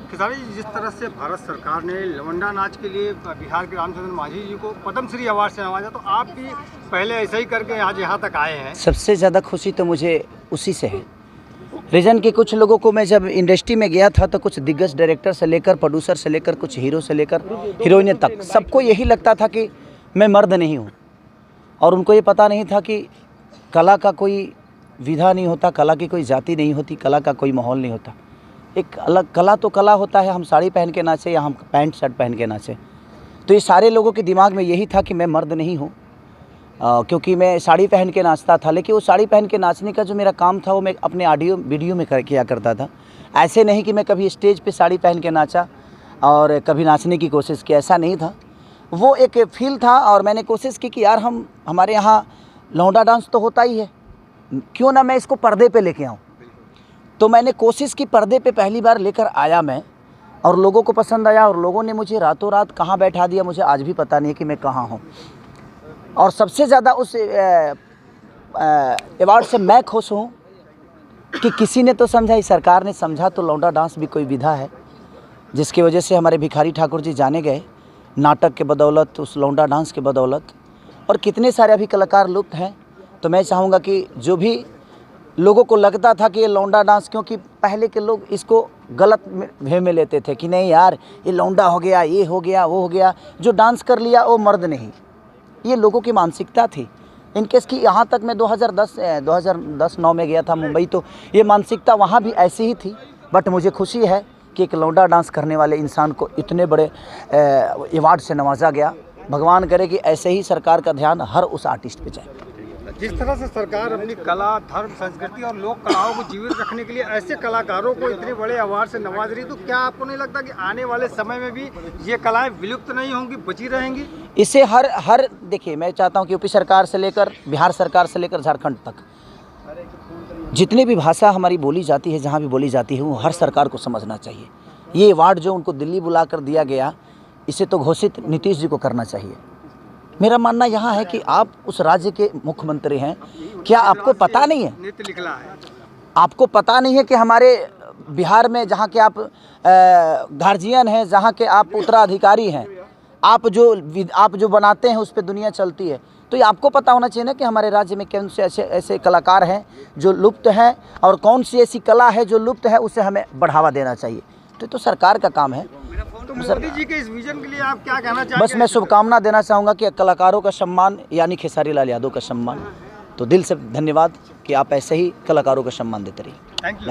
खेसारी जी, जिस तरह से भारत सरकार ने लवंडा नाच के लिए बिहार के रामचंद्र मांझी जी को पद्मश्री अवार्ड से नवाजा, तो आप भी पहले ऐसे ही करके आज यहाँ तक आए हैं। सबसे ज़्यादा खुशी तो मुझे उसी से है। रीजन कि कुछ लोगों को मैं जब इंडस्ट्री में गया था तो कुछ दिग्गज डायरेक्टर से लेकर प्रोड्यूसर से लेकर कुछ हीरो से लेकर हीरोइन तक सबको यही लगता था कि मैं मर्द नहीं हूँ, और उनको ये पता नहीं था कि कला का कोई विधा नहीं होता, कला की कोई जाति नहीं होती, कला का कोई माहौल नहीं होता। एक अलग कला तो कला होता है, हम साड़ी पहन के नाचे या हम पैंट शर्ट पहन के नाचे। तो ये सारे लोगों के दिमाग में यही था कि मैं मर्द नहीं हूँ, क्योंकि मैं साड़ी पहन के नाचता था। लेकिन वो साड़ी पहन के नाचने का जो मेरा काम था वो मैं अपने ऑडियो वीडियो में किया करता था। ऐसे नहीं कि मैं कभी स्टेज पे साड़ी पहन के नाचा और कभी नाचने की कोशिश की, ऐसा नहीं था। वो एक फील था और मैंने कोशिश की कि यार हमारे यहाँ लौंडा डांस तो होता ही है, क्यों ना मैं इसको पर्दे पे लेके आऊँ। तो मैंने कोशिश की, पर्दे पे पहली बार लेकर आया मैं, और लोगों को पसंद आया और लोगों ने मुझे रातों रात कहाँ बैठा दिया मुझे आज भी पता नहीं है कि मैं कहाँ हूँ। और सबसे ज़्यादा उस अवार्ड से मैं खुश हूँ कि किसी ने तो समझा, इस सरकार ने समझा तो लौंडा डांस भी कोई विधा है, जिसकी वजह से हमारे भिखारी ठाकुर जी जाने गए नाटक के बदौलत, उस लौंडा डांस के बदौलत। और कितने सारे अभी कलाकार लुप्त हैं। तो मैं चाहूँगा कि जो भी लोगों को लगता था कि ये लौंडा डांस, क्योंकि पहले के लोग इसको गलत वे में लेते थे कि नहीं यार ये लौंडा हो गया, ये हो गया, वो हो गया, जो डांस कर लिया वो मर्द नहीं, ये लोगों की मानसिकता थी। इनकेस कि यहाँ तक मैं 2010-9 में गया था मुंबई, तो ये मानसिकता वहाँ भी ऐसी ही थी। बट मुझे खुशी है कि एक लौंडा डांस करने वाले इंसान को इतने बड़े अवार्ड से नवाजा गया। भगवान करे कि ऐसे ही सरकार का ध्यान हर उस आर्टिस्ट पे जाए। जिस तरह से सरकार अपनी कला, धर्म, संस्कृति और लोक कलाओं को जीवित रखने के लिए ऐसे कलाकारों को इतने बड़े अवार्ड से नवाज रही, तो क्या आपको नहीं लगता कि आने वाले समय में भी ये कलाएं विलुप्त नहीं होंगी, बची रहेंगी? इसे हर देखिए, मैं चाहता हूँ कि यूपी सरकार से लेकर बिहार सरकार से लेकर झारखंड तक जितनी भी भाषा हमारी बोली जाती है, जहाँ भी बोली जाती है, वो हर सरकार को समझना चाहिए। ये अवार्ड जो उनको दिल्ली बुला कर दिया गया, इसे तो घोषित नीतीश जी को करना चाहिए। मेरा मानना यहाँ है कि आप उस राज्य के मुख्यमंत्री हैं, क्या आपको पता नहीं है? नीति निकला है, आपको पता नहीं है कि हमारे बिहार में जहाँ के आप गार्जियन हैं, जहाँ के आप उत्तराधिकारी हैं, आप जो बनाते हैं उस पर दुनिया चलती है। तो ये आपको पता होना चाहिए ना कि हमारे राज्य में कौन से ऐसे कलाकार हैं जो लुप्त हैं, और कौन सी ऐसी कला है जो लुप्त है, उसे हमें बढ़ावा देना चाहिए। तो सरकार का काम है। तो मोदी जी के इस विजन के लिए आप क्या कहना चाहेंगे? बस मैं शुभकामना देना चाहूँगा कि कलाकारों का सम्मान, यानी खेसारी लाल यादव का सम्मान। तो दिल से धन्यवाद कि आप ऐसे ही कलाकारों का सम्मान देते रहिए। Thank you.